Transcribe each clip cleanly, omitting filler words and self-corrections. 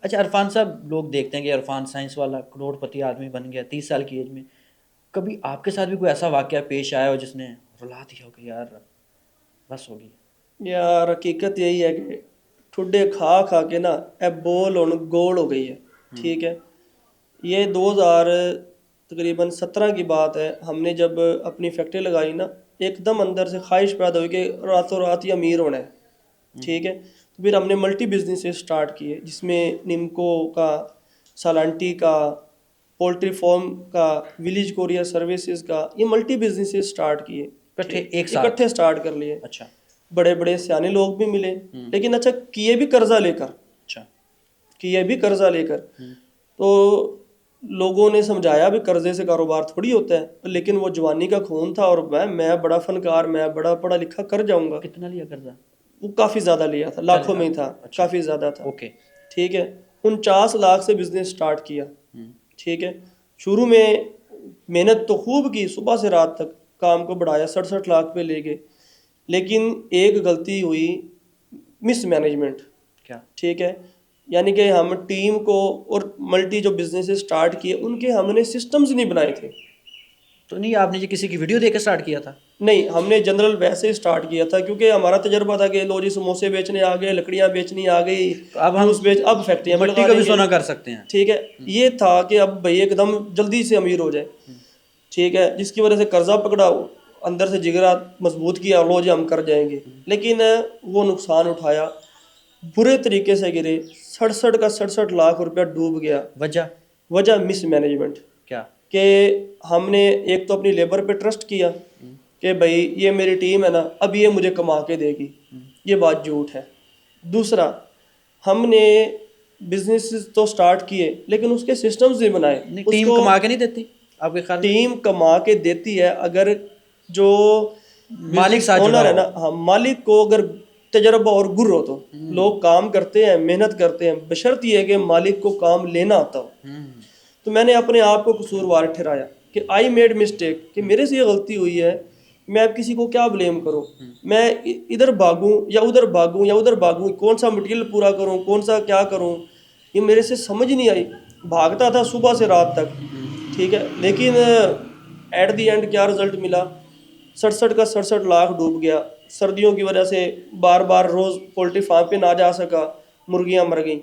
اچھا عرفان صاحب، لوگ دیکھتے ہیں کہ عرفان سائنس والا کروڑ پتی آدمی بن گیا 30 سال کی ایج میں. کبھی آپ کے ساتھ بھی کوئی ایسا واقعہ پیش آیا ہو جس نے رلا دیا ہو کہ یار بس ہو گئی؟ یار حقیقت یہی ہے کہ ٹھڈے کھا کھا کے نا اے بول ہن گول ہو گئی ہے. ٹھیک ہے، یہ 2017 کی بات ہے. ہم نے جب اپنی فیکٹری لگائی نا، ایک دم اندر سے خواہش پیدا ہوئی کہ راتوں رات ہی امیر ہونا ہے. ٹھیک ہے، تو پھر ہم نے ملٹی بزنس اسٹارٹ کیے، جس میں نمکو کا، سالانٹی کا، پولٹری فارم کا، ولیج کوریئر سروسز کا، یہ ملٹی بزنس اسٹارٹ کیے. اکٹھے ایک ساتھ؟ اکٹھے اسٹارٹ کر لیے. اچھا بڑے بڑے سیانے لوگ بھی ملے، لیکن اچھا کیے بھی قرضہ لے کر، اچھا. کیے بھی قرضہ لے کر. تو لوگوں نے سمجھایا بھی قرضے سے کاروبار تھوڑی ہوتا ہے، لیکن وہ جوانی کا خون تھا، اور میں بڑا فنکار، میں بڑا پڑھا لکھا کر جاؤں گا. کتنا لیا قرضہ؟ وہ کافی زیادہ لیا تھا، لاکھوں میں ہی تھا، اچھا. کافی زیادہ تھا. اوکے. ٹھیک ہے، 49 لاکھ سے بزنس سٹارٹ کیا. ٹھیک ہے، شروع میں محنت تو خوب کی، صبح سے رات تک کام کو بڑھایا، 67 لاکھ پہ لے گئے. لیکن ایک غلطی ہوئی، مس مینجمنٹ. کیا؟ ٹھیک ہے، یعنی کہ ہم ٹیم کو اور ملٹی جو بزنس سٹارٹ کیے ان کے ہم نے سسٹمز نہیں بنائے تھے. تو نہیں آپ نے جو کسی کی ویڈیو دیکھ کے اسٹارٹ کیا تھا؟ نہیں، ہم نے جنرل ویسے ہی سٹارٹ کیا تھا، کیونکہ ہمارا تجربہ تھا کہ لو جی سموسے بیچنے آ گئے، لکڑیاں بیچنی آ گئی، تو اب ہم جوس بیچ، اب فیکٹریاں بھی مٹی لگا کا بھی دیں گے. سونا کر سکتے ہیں. ٹھیک ہے، یہ تھا کہ اب بھائی ایک دم جلدی سے امیر ہو جائے. ٹھیک ہے، جس کی وجہ سے قرضہ پکڑا، اندر سے جگرا مضبوط کیا، لو جی ہم کر جائیں گے. لیکن وہ نقصان اٹھایا، برے طریقے سے گرے. 67 کا 67 لاکھ روپیہ ڈوب گیا. وجہ مس مینجمنٹ. کیا؟ کہ ہم نے ایک تو اپنی لیبر پہ ٹرسٹ کیا کہ بھائی یہ میری ٹیم ہے نا، اب یہ مجھے کما کے دے گی. یہ بات جھوٹ ہے. دوسرا، ہم نے بزنس تو سٹارٹ کیے لیکن اس کے سسٹمز نہیں بنائے. نہیں، اس ٹیم کو کما کے نہیں دیتی آپ کے خیال میں؟ ٹیم کما کے دیتی ہے اگر جو مالک بزنس ساتھ جڑا اونر ہے ہو. نا، ہاں، مالک کو اگر تجربہ اور گر ہو تو لوگ کام کرتے ہیں، محنت کرتے ہیں، بشرط یہ ہے کہ مالک کو کام لینا آتا ہو. تو میں نے اپنے آپ کو قصوروار ٹھہرایا کہ آئی میڈ مسٹیک، کہ میرے سے یہ غلطی ہوئی ہے، میں اب کسی کو کیا بلیم کروں. میں ادھر بھاگوں یا ادھر بھاگوں یا ادھر بھاگوں، کون سا مٹیریل پورا کروں، کون سا کیا کروں، یہ میرے سے سمجھ نہیں آئی. بھاگتا تھا صبح سے رات تک. ٹھیک ہے، لیکن ایٹ دی اینڈ کیا رزلٹ ملا؟ 67 کا 67 لاکھ ڈوب گیا. سردیوں کی وجہ سے بار بار روز پولٹری فارم پہ نہ جا سکا، مرغیاں مر گئیں.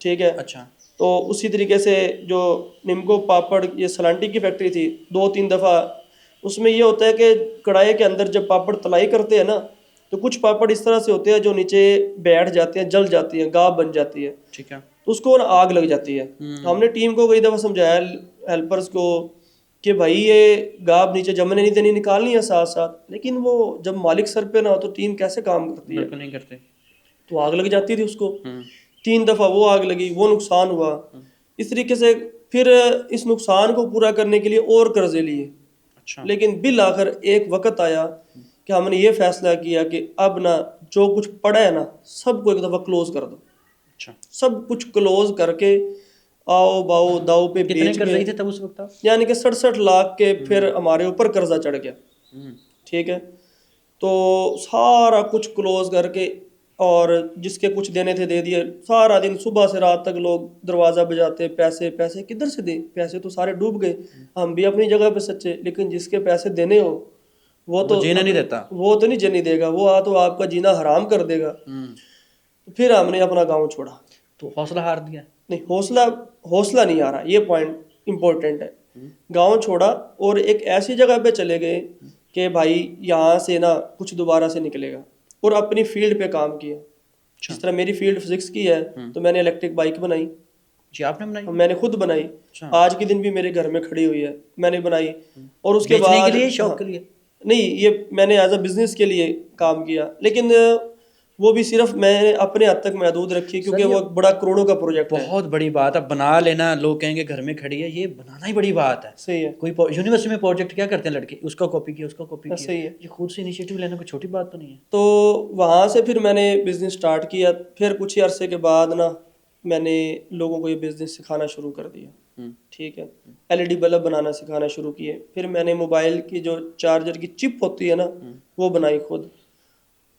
ٹھیک ہے، اچھا. تو اسی طریقے سے جو نمکو پاپڑ، یہ سلانٹی کی فیکٹری تھی، 2-3 دفعہ اس میں یہ ہوتا ہے کہ کڑھائی کے اندر جب پاپڑ تلائی کرتے ہیں نا، تو کچھ پاپڑ اس طرح سے ہوتے ہیں جو نیچے بیٹھ جاتے ہیں، جل جاتی ہیں، گاہ بن جاتی ہے. ٹھیک ہے. تو اس کو آگ لگ جاتی ہے. ہم نے ٹیم کو کئی دفعہ سمجھایا، ہیلپرز کو، کہ بھائی یہ گاہ نیچے جمنے نہیں دینی، نکالنی ہے ساتھ ساتھ. لیکن وہ جب مالک سر پہ نہ ہو تو ٹیم کیسے کام کرتی ہے؟ بالکل نہیں کرتے. تو آگ لگ جاتی تھی اس کو. 3 دفعہ وہ آگ لگی، وہ نقصان ہوا. اس طریقے سے پھر اس نقصان کو پورا کرنے کے لیے اور قرضے لیے. اچھا. لیکن بالآخر ایک وقت آیا کہ ہم نے یہ فیصلہ کیا کہ اب نہ جو کچھ پڑا ہے نا، سب کو ایک دفعہ کلوز کر دو. اچھا. سب کچھ کلوز کر کے آؤ باؤ داؤ پہ کتنے بیچ قرضے کے، تھے تب اس وقت آپ؟ یعنی کہ 67 لاکھ کے پھر ہمارے اوپر قرضہ چڑھ گیا. ٹھیک ہے، تو سارا کچھ کلوز کر کے، اور جس کے کچھ دینے تھے دے دیے. سارا دن صبح سے رات تک لوگ دروازہ بجاتے، پیسے پیسے کدھر سے دے، پیسے تو سارے ڈوب گئے. ہم بھی اپنی جگہ پہ سچے، لیکن جس کے پیسے دینے ہو وہ تو جینا نہیں دیتا. وہ تو نہیں جینے دے گا، وہ تو آپ کا جینا حرام کر دے گا. پھر ہم نے اپنا گاؤں چھوڑا. تو حوصلہ ہار دیا؟ نہیں، حوصلہ نہیں آ رہا، یہ پوائنٹ امپورٹنٹ ہے. گاؤں چھوڑا اور ایک ایسی جگہ پہ چلے گئے کہ بھائی یہاں سے نا کچھ دوبارہ سے نکلے گا، اور اپنی فیلڈ پہ کام کیا. جس طرح میری فیلڈ فزکس کی ہے، تو میں نے الیکٹرک بائک بنائی. جی آپ نے بنائی؟ میں نے خود بنائی. آج کے دن بھی میرے گھر میں کھڑی ہوئی ہے، میں نے بنائی. اور اس کے بیچنے بعد کے لیے، شوق کے لیے؟ نہیں، یہ میں نے ایز اے بزنس کے لیے کام کیا، لیکن وہ بھی صرف میں نے اپنے حد تک محدود رکھی، کیونکہ وہ بڑا کروڑوں کا پروجیکٹ ہے. بہت بڑی بات ہے بنا لینا. لوگ کہیں گے گھر میں کھڑی ہے، یہ بنانا ہی بڑی بات ہے. صحیح ہے. کوئی یونیورسٹی میں پروجیکٹ کیا کرتے ہیں لڑکے، اس کا کاپی کیا، اس کا کاپی کیا. صحیح ہے. یہ خود سے انیشیٹو لینا کوئی چھوٹی بات تو نہیں ہے. تو وہاں سے پھر میں نے بزنس سٹارٹ کیا. پھر کچھ ہی عرصے کے بعد نا میں نے لوگوں کو یہ بزنس سکھانا شروع کر دیا. ٹھیک ہے، LED بلب بنانا سکھانا شروع کیے. پھر میں نے موبائل کی جو چارجر کی چپ ہوتی ہے نا، وہ بنائی خود.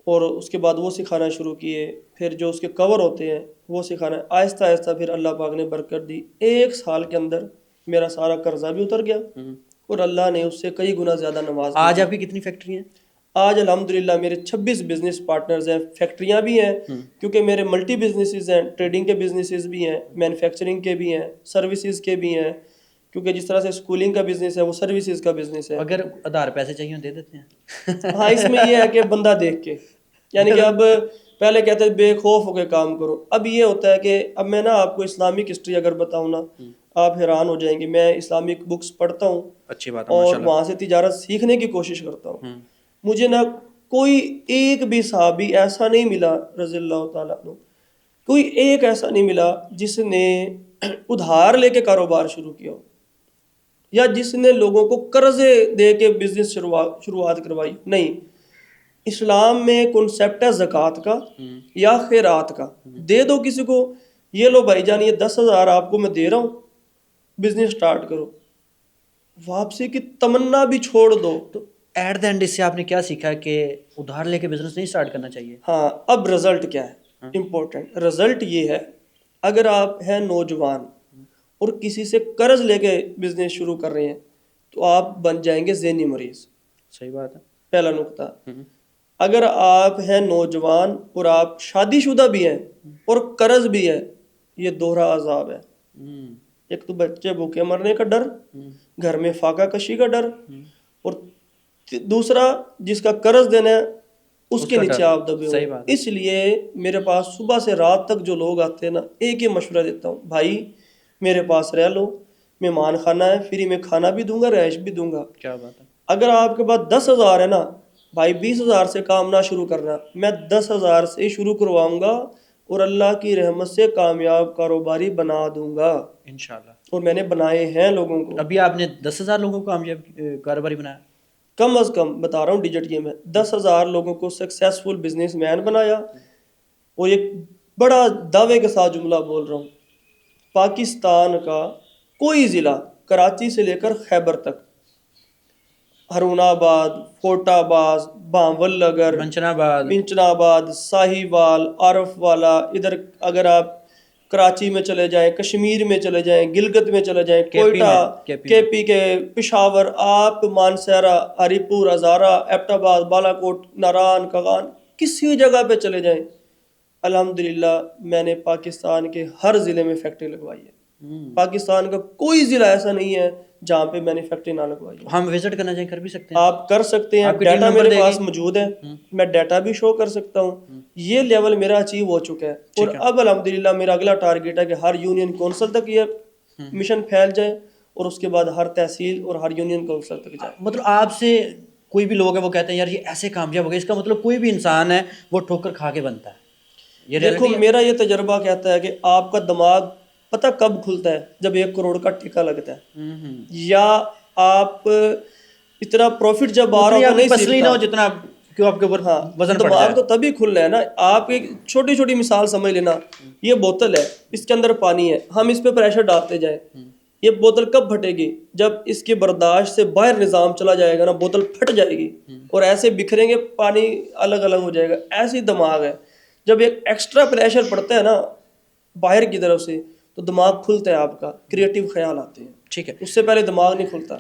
اور اس کے بعد وہ سکھانا شروع کیے. پھر جو اس کے کور ہوتے ہیں وہ سکھانا. آہستہ آہستہ پھر اللہ پاک نے برکت دی. 1 سال کے اندر میرا سارا قرضہ بھی اتر گیا اور اللہ نے اس سے کئی گنا زیادہ نواز دیا. آج آپ کی کتنی فیکٹری ہیں؟ آج الحمدللہ میرے 26 بزنس پارٹنرز ہیں. فیکٹریاں بھی ہیں کیونکہ میرے ملٹی بزنسز ہیں. ٹریڈنگ کے بزنسز بھی ہیں, مینوفیکچرنگ کے بھی ہیں, سروسز کے بھی ہیں, کیونکہ جس طرح سے اسکولنگ کا بزنس ہے وہ سروسز کا بزنس ہے. اگر ادھار پیسے چاہیے دے دیتے ہیں. ہاں, اس میں یہ ہے کہ بندہ دیکھ کے, یعنی کہ اب پہلے کہتے ہیں بے خوف ہو کے کام کرو. اب یہ ہوتا ہے کہ اب میں نا آپ کو اسلامک ہسٹری اگر بتاؤں نا آپ حیران ہو جائیں گے. میں اسلامک بکس پڑھتا ہوں اچھی بات ہے اور وہاں سے تجارت سیکھنے کی کوشش کرتا ہوں. مجھے نہ کوئی ایک بھی صحابی ایسا نہیں ملا رضی اللہ تعالیٰ عنہ, کوئی ایک ایسا نہیں ملا جس نے ادھار لے کے کاروبار شروع کیا ہو یا جس نے لوگوں کو قرضے دے کے بزنس شروعات کروائی. نہیں, اسلام میں کنسیپٹ ہے زکوٰۃ کا یا خیرات کا. دے دو کسی کو, یہ لو بھائی جان یہ 10,000 آپ کو میں دے رہا ہوں, بزنس سٹارٹ کرو, واپسی کی تمنا بھی چھوڑ دو. تو ایٹ دا اینڈ اس سے آپ نے کیا سیکھا کہ ادھار لے کے بزنس نہیں سٹارٹ کرنا چاہیے؟ ہاں, اب رزلٹ کیا ہے امپورٹنٹ. رزلٹ یہ ہے اگر آپ ہیں نوجوان اور کسی سے قرض لے کے بزنس شروع کر رہے ہیں تو آپ بن جائیں گے ذہنی مریض. صحیح بات ہے. پہلا نقطہ. اگر آپ ہیں نوجوان اور آپ شادی شدہ بھی ہیں اور قرض بھی ہے, یہ دوہرا عذاب ہے. ایک تو بچے بھوکے مرنے کا ڈر, گھر میں فاقہ کشی کا ڈر, اور دوسرا جس کا قرض دینا ہے اس کے نیچے آپ دبے ہو. اس لیے میرے پاس صبح سے رات تک جو لوگ آتے ہیں نا, ایک ہی مشورہ دیتا ہوں, بھائی میرے پاس رہ لو, مہمان خانہ ہے, فری میں کھانا بھی دوں گا, رہائش بھی دوں گا. کیا بات ہے. اگر آپ کے پاس 10,000 ہے نا بھائی, 20,000 سے کام نہ شروع کرنا, میں 10,000 سے شروع کرواؤں گا اور اللہ کی رحمت سے کامیاب کاروباری بنا دوں گا انشاءاللہ. اور میں نے بنائے ہیں لوگوں کو. ابھی آپ نے 10,000 لوگوں کو کامیاب کاروباری بنایا؟ کم از کم بتا رہا ہوں ڈیجٹ یہ میں 10,000 لوگوں کو سکسیسفل بزنس مین بنایا. اور ایک بڑا دعوے کے ساتھ جملہ بول رہا ہوں, پاکستان کا کوئی ضلع کراچی سے لے کر خیبر تک, ہرون آباد, فورٹ آباد, بھانول نگر, منچنا آباد, ساہیوال, عارف والا, ادھر اگر آپ کراچی میں چلے جائیں, کشمیر میں چلے جائیں, گلگت میں چلے جائیں, کوئٹہ, کے پی کے, پشاور, آپ مانسہرہ, ہری پور, ہزارہ, ایبٹ آباد, بالا کوٹ, ناران, کغان, کسی جگہ پہ چلے جائیں, الحمدللہ میں نے پاکستان کے ہر ضلع میں فیکٹری لگوائی ہے. پاکستان کا کوئی ضلع ایسا نہیں ہے جہاں پہ میں نے فیکٹری نہ لگوائی. ہم وزٹ کرنا چاہیں کر بھی سکتے ہیں؟ آپ کر سکتے ہیں, ڈیٹا میرے پاس موجود ہے, میں ڈیٹا بھی شو کر سکتا ہوں. یہ لیول میرا اچیو ہو چکا ہے اور اب الحمدللہ میرا اگلا ٹارگیٹ ہے کہ ہر یونین کونسل تک یہ مشن پھیل جائے اور اس کے بعد ہر تحصیل اور ہر یونین کونسل تک جائے. مطلب آپ سے کوئی بھی لوگ ہے وہ کہتے ہیں یار یہ ایسے کامیاب ہو گئے, اس کا مطلب کوئی بھی انسان ہے وہ ٹھوکر کھا کے بنتا ہے. یہ دیکھو میرا یہ تجربہ کہتا ہے کہ آپ کا دماغ پتہ کب کھلتا ہے, جب 1 کروڑ کا ٹھیکہ لگتا ہے, یا آپ اتنا پروفٹ جب آ رہا ہو پسلی نہ ہو جتنا کیوں آپ کے اوپر وزن پڑ جائے. دماغ تو تبھی کھل رہا ہے نا. آپ ایک چھوٹی چھوٹی مثال سمجھ لینا, یہ بوتل ہے, اس کے اندر پانی ہے, ہم اس پہ پریشر ڈالتے جائیں, یہ بوتل کب پھٹے گی؟ جب اس کے برداشت سے باہر نظام چلا جائے گا نا, بوتل پھٹ جائے گی اور ایسے بکھریں گے, پانی الگ الگ ہو جائے گا. ایسی دماغ ہے, جب ایک ایکسٹرا پریشر پڑتا ہے نا باہر کی طرف سے تو دماغ کھلتا ہے, آپ کا کریٹو خیال آتے ہیں. ٹھیک ہے, اس سے پہلے دماغ نہیں کھلتا.